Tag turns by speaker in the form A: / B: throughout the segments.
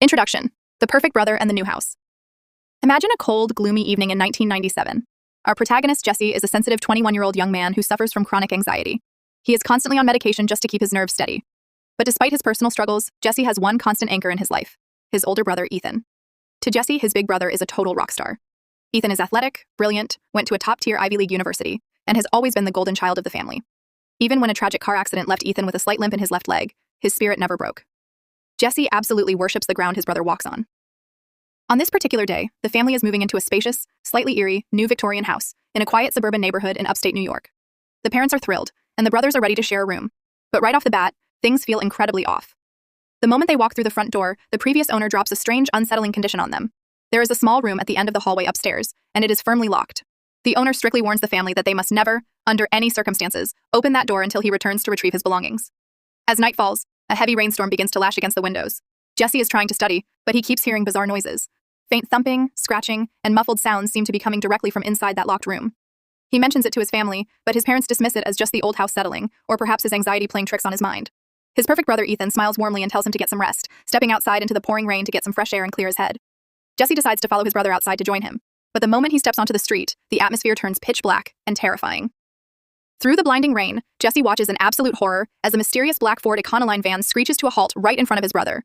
A: Introduction: The Perfect Brother and the New House. Imagine a cold, gloomy evening in 1997. Our protagonist, Jesse, is a sensitive 21-year-old young man who suffers from chronic anxiety. He is constantly on medication just to keep his nerves steady. But despite his personal struggles, Jesse has one constant anchor in his life: his older brother, Ethan. To Jesse, his big brother is a total rock star. Ethan is athletic, brilliant, went to a top-tier Ivy League university, and has always been the golden child of the family. Even when a tragic car accident left Ethan with a slight limp in his left leg, his spirit never broke. Jesse absolutely worships the ground his brother walks on. On this particular day, the family is moving into a spacious, slightly eerie, new Victorian house in a quiet suburban neighborhood in upstate New York. The parents are thrilled, and the brothers are ready to share a room. But right off the bat, things feel incredibly off. The moment they walk through the front door, the previous owner drops a strange, unsettling condition on them. There is a small room at the end of the hallway upstairs, and it is firmly locked. The owner strictly warns the family that they must never, under any circumstances, open that door until he returns to retrieve his belongings. As night falls, a heavy rainstorm begins to lash against the windows. Jesse is trying to study, but he keeps hearing bizarre noises. Faint thumping, scratching, and muffled sounds seem to be coming directly from inside that locked room. He mentions it to his family, but his parents dismiss it as just the old house settling, or perhaps his anxiety playing tricks on his mind. His perfect brother Ethan smiles warmly and tells him to get some rest, stepping outside into the pouring rain to get some fresh air and clear his head. Jesse decides to follow his brother outside to join him, but the moment he steps onto the street, the atmosphere turns pitch black and terrifying. Through the blinding rain, Jesse watches in absolute horror as a mysterious black Ford Econoline van screeches to a halt right in front of his brother.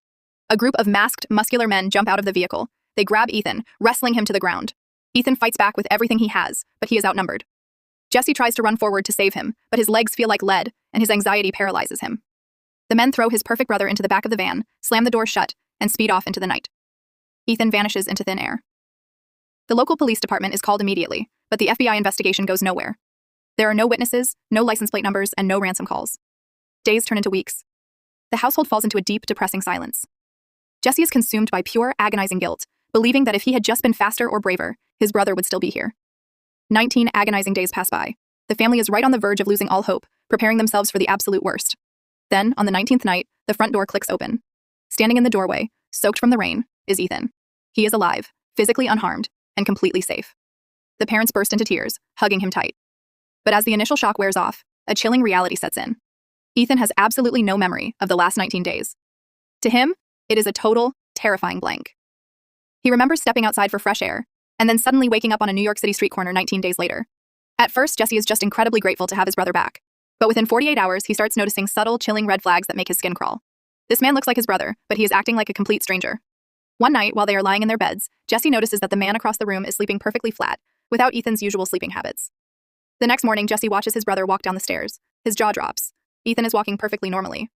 A: A group of masked, muscular men jump out of the vehicle. They grab Ethan, wrestling him to the ground. Ethan fights back with everything he has, but he is outnumbered. Jesse tries to run forward to save him, but his legs feel like lead, and his anxiety paralyzes him. The men throw his perfect brother into the back of the van, slam the door shut, and speed off into the night. Ethan vanishes into thin air. The local police department is called immediately, but the FBI investigation goes nowhere. There are no witnesses, no license plate numbers, and no ransom calls. Days turn into weeks. The household falls into a deep, depressing silence. Jesse is consumed by pure, agonizing guilt, believing that if he had just been faster or braver, his brother would still be here. 19 agonizing days pass by. The family is right on the verge of losing all hope, preparing themselves for the absolute worst. Then, on the 19th night, the front door clicks open. Standing in the doorway, soaked from the rain, is Ethan. He is alive, physically unharmed, and completely safe. The parents burst into tears, hugging him tight. But as the initial shock wears off, a chilling reality sets in. Ethan has absolutely no memory of the last 19 days. To him, it is a total, terrifying blank. He remembers stepping outside for fresh air, and then suddenly waking up on a New York City street corner 19 days later. At first, Jesse is just incredibly grateful to have his brother back. But within 48 hours, he starts noticing subtle, chilling red flags that make his skin crawl. This man looks like his brother, but he is acting like a complete stranger. One night, while they are lying in their beds, Jesse notices that the man across the room is sleeping perfectly flat, without Ethan's usual sleeping habits. The next morning, Jesse watches his brother walk down the stairs. His jaw drops. Ethan is walking perfectly normally.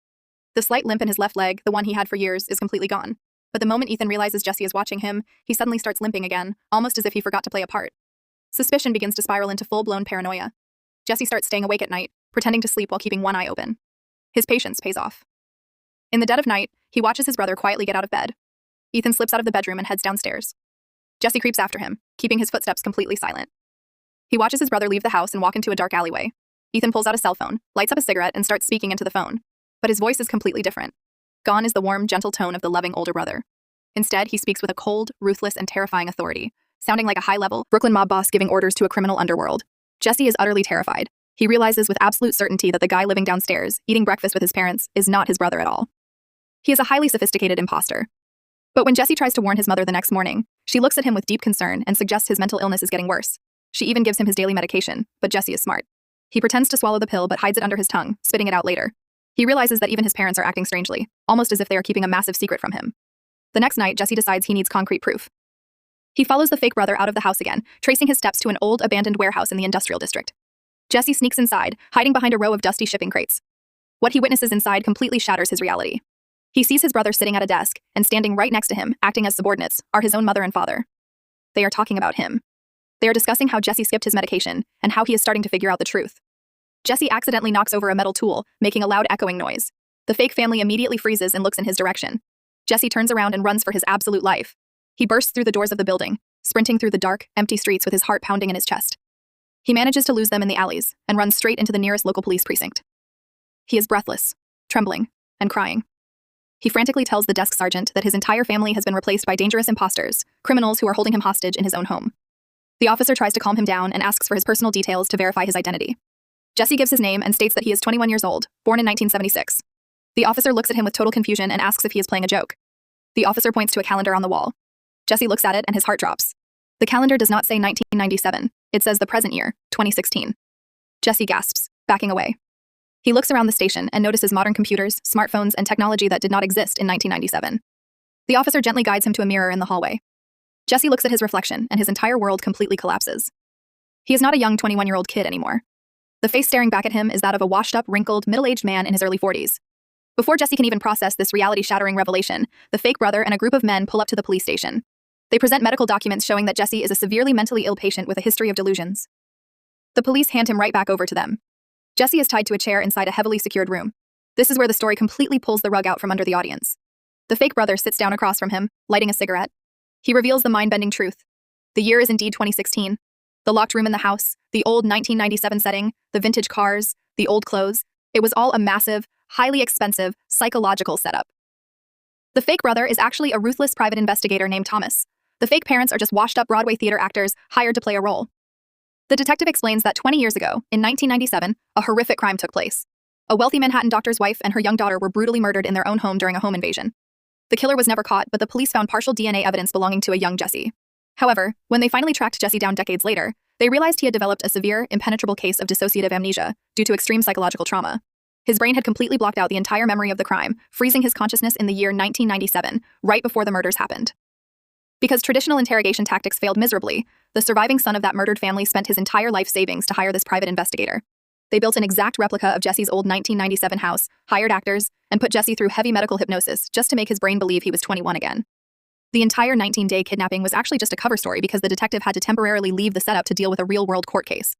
A: The slight limp in his left leg, the one he had for years, is completely gone. But the moment Ethan realizes Jesse is watching him, he suddenly starts limping again, almost as if he forgot to play a part. Suspicion begins to spiral into full-blown paranoia. Jesse starts staying awake at night, pretending to sleep while keeping one eye open. His patience pays off. In the dead of night, he watches his brother quietly get out of bed. Ethan slips out of the bedroom and heads downstairs. Jesse creeps after him, keeping his footsteps completely silent. He watches his brother leave the house and walk into a dark alleyway. Ethan pulls out a cell phone, lights up a cigarette, and starts speaking into the phone. But his voice is completely different. Gone is the warm, gentle tone of the loving older brother. Instead, he speaks with a cold, ruthless, and terrifying authority, sounding like a high-level Brooklyn mob boss giving orders to a criminal underworld. Jesse is utterly terrified. He realizes with absolute certainty that the guy living downstairs, eating breakfast with his parents, is not his brother at all. He is a highly sophisticated imposter. But when Jesse tries to warn his mother the next morning, she looks at him with deep concern and suggests his mental illness is getting worse. She even gives him his daily medication, but Jesse is smart. He pretends to swallow the pill but hides it under his tongue, spitting it out later. He realizes that even his parents are acting strangely, almost as if they are keeping a massive secret from him. The next night, Jesse decides he needs concrete proof. He follows the fake brother out of the house again, tracing his steps to an old, abandoned warehouse in the industrial district. Jesse sneaks inside, hiding behind a row of dusty shipping crates. What he witnesses inside completely shatters his reality. He sees his brother sitting at a desk, and standing right next to him, acting as subordinates, are his own mother and father. They are talking about him. They are discussing how Jesse skipped his medication, and how he is starting to figure out the truth. Jesse accidentally knocks over a metal tool, making a loud echoing noise. The fake family immediately freezes and looks in his direction. Jesse turns around and runs for his absolute life. He bursts through the doors of the building, sprinting through the dark, empty streets with his heart pounding in his chest. He manages to lose them in the alleys, and runs straight into the nearest local police precinct. He is breathless, trembling, and crying. He frantically tells the desk sergeant that his entire family has been replaced by dangerous imposters, criminals who are holding him hostage in his own home. The officer tries to calm him down and asks for his personal details to verify his identity. Jesse gives his name and states that he is 21 years old, born in 1976. The officer looks at him with total confusion and asks if he is playing a joke. The officer points to a calendar on the wall. Jesse looks at it and his heart drops. The calendar does not say 1997. It says the present year, 2016. Jesse gasps, backing away. He looks around the station and notices modern computers, smartphones, and technology that did not exist in 1997. The officer gently guides him to a mirror in the hallway. Jesse looks at his reflection and his entire world completely collapses. He is not a young 21-year-old kid anymore. The face staring back at him is that of a washed-up, wrinkled, middle-aged man in his early 40s. Before Jesse can even process this reality-shattering revelation, the fake brother and a group of men pull up to the police station. They present medical documents showing that Jesse is a severely mentally ill patient with a history of delusions. The police hand him right back over to them. Jesse is tied to a chair inside a heavily secured room. This is where the story completely pulls the rug out from under the audience. The fake brother sits down across from him, lighting a cigarette. He reveals the mind-bending truth. The year is indeed 2016. The locked room in the house, the old 1997 setting, the vintage cars, the old clothes. It was all a massive, highly expensive, psychological setup. The fake brother is actually a ruthless private investigator named Thomas. The fake parents are just washed-up Broadway theater actors hired to play a role. The detective explains that 20 years ago, in 1997, a horrific crime took place. A wealthy Manhattan doctor's wife and her young daughter were brutally murdered in their own home during a home invasion. The killer was never caught, but the police found partial DNA evidence belonging to a young Jesse. However, when they finally tracked Jesse down decades later, they realized he had developed a severe, impenetrable case of dissociative amnesia due to extreme psychological trauma. His brain had completely blocked out the entire memory of the crime, freezing his consciousness in the year 1997, right before the murders happened. Because traditional interrogation tactics failed miserably, the surviving son of that murdered family spent his entire life savings to hire this private investigator. They built an exact replica of Jesse's old 1997 house, hired actors, and put Jesse through heavy medical hypnosis just to make his brain believe he was 21 again. The entire 19-day kidnapping was actually just a cover story because the detective had to temporarily leave the setup to deal with a real-world court case.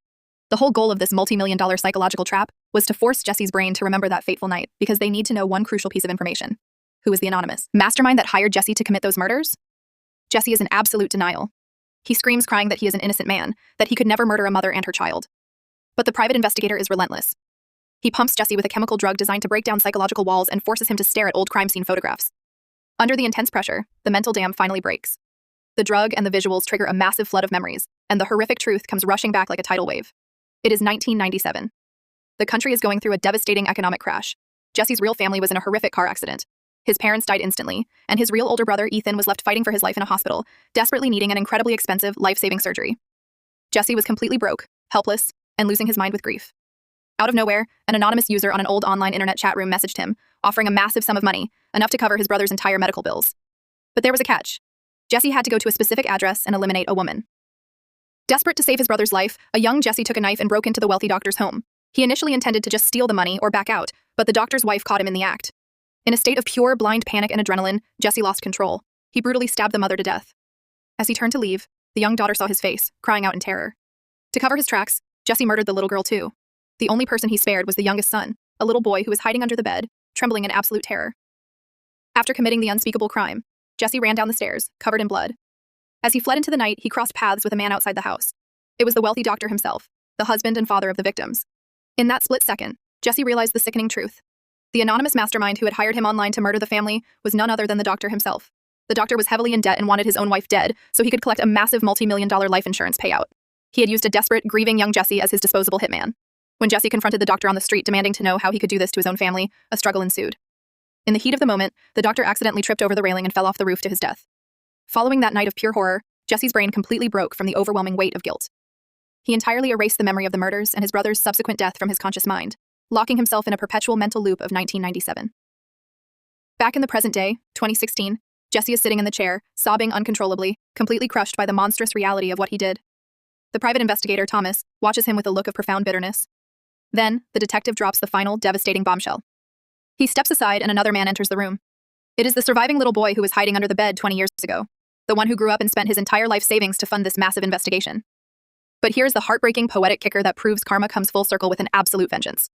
A: The whole goal of this multi-million-dollar psychological trap was to force Jesse's brain to remember that fateful night because they need to know one crucial piece of information. Who is the anonymous mastermind that hired Jesse to commit those murders? Jesse is in absolute denial. He screams crying that he is an innocent man, that he could never murder a mother and her child. But the private investigator is relentless. He pumps Jesse with a chemical drug designed to break down psychological walls and forces him to stare at old crime scene photographs. Under the intense pressure, the mental dam finally breaks. The drug and the visuals trigger a massive flood of memories, and the horrific truth comes rushing back like a tidal wave. It is 1997. The country is going through a devastating economic crash. Jesse's real family was in a horrific car accident. His parents died instantly, and his real older brother, Ethan, was left fighting for his life in a hospital, desperately needing an incredibly expensive, life-saving surgery. Jesse was completely broke, helpless, and losing his mind with grief. Out of nowhere, an anonymous user on an old online internet chat room messaged him, offering a massive sum of money, enough to cover his brother's entire medical bills. But there was a catch. Jesse had to go to a specific address and eliminate a woman. Desperate to save his brother's life, a young Jesse took a knife and broke into the wealthy doctor's home. He initially intended to just steal the money or back out, but the doctor's wife caught him in the act. In a state of pure, blind panic and adrenaline, Jesse lost control. He brutally stabbed the mother to death. As he turned to leave, the young daughter saw his face, crying out in terror. To cover his tracks, Jesse murdered the little girl too. The only person he spared was the youngest son, a little boy who was hiding under the bed, trembling in absolute terror. After committing the unspeakable crime, Jesse ran down the stairs, covered in blood. As he fled into the night, he crossed paths with a man outside the house. It was the wealthy doctor himself, the husband and father of the victims. In that split second, Jesse realized the sickening truth. The anonymous mastermind who had hired him online to murder the family was none other than the doctor himself. The doctor was heavily in debt and wanted his own wife dead so he could collect a massive multi-million-dollar life insurance payout. He had used a desperate, grieving young Jesse as his disposable hitman. When Jesse confronted the doctor on the street demanding to know how he could do this to his own family, a struggle ensued. In the heat of the moment, the doctor accidentally tripped over the railing and fell off the roof to his death. Following that night of pure horror, Jesse's brain completely broke from the overwhelming weight of guilt. He entirely erased the memory of the murders and his brother's subsequent death from his conscious mind, locking himself in a perpetual mental loop of 1997. Back in the present day, 2016, Jesse is sitting in the chair, sobbing uncontrollably, completely crushed by the monstrous reality of what he did. The private investigator, Thomas, watches him with a look of profound bitterness. Then, the detective drops the final, devastating bombshell. He steps aside and another man enters the room. It is the surviving little boy who was hiding under the bed 20 years ago, the one who grew up and spent his entire life savings to fund this massive investigation. But here's the heartbreaking, poetic kicker that proves karma comes full circle with an absolute vengeance.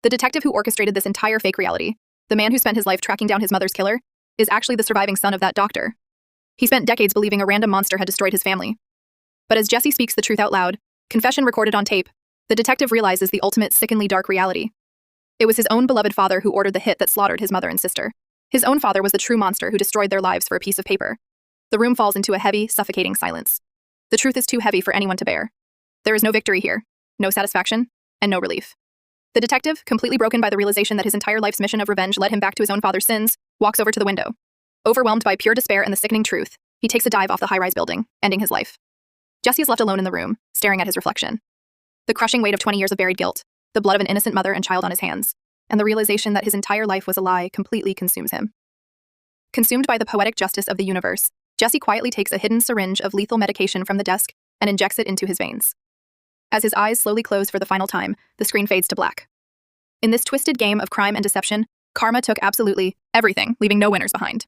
A: The detective who orchestrated this entire fake reality, the man who spent his life tracking down his mother's killer, is actually the surviving son of that doctor. He spent decades believing a random monster had destroyed his family. But as Jesse speaks the truth out loud, confession recorded on tape, the detective realizes the ultimate sickeningly dark reality. It was his own beloved father who ordered the hit that slaughtered his mother and sister. His own father was the true monster who destroyed their lives for a piece of paper. The room falls into a heavy, suffocating silence. The truth is too heavy for anyone to bear. There is no victory here, no satisfaction, and no relief. The detective, completely broken by the realization that his entire life's mission of revenge led him back to his own father's sins, walks over to the window. Overwhelmed by pure despair and the sickening truth, he takes a dive off the high-rise building, ending his life. Jesse is left alone in the room, staring at his reflection. The crushing weight of 20 years of buried guilt, the blood of an innocent mother and child on his hands, and the realization that his entire life was a lie completely consumes him. Consumed by the poetic justice of the universe, Jesse quietly takes a hidden syringe of lethal medication from the desk and injects it into his veins. As his eyes slowly close for the final time, the screen fades to black. In this twisted game of crime and deception, karma took absolutely everything, leaving no winners behind.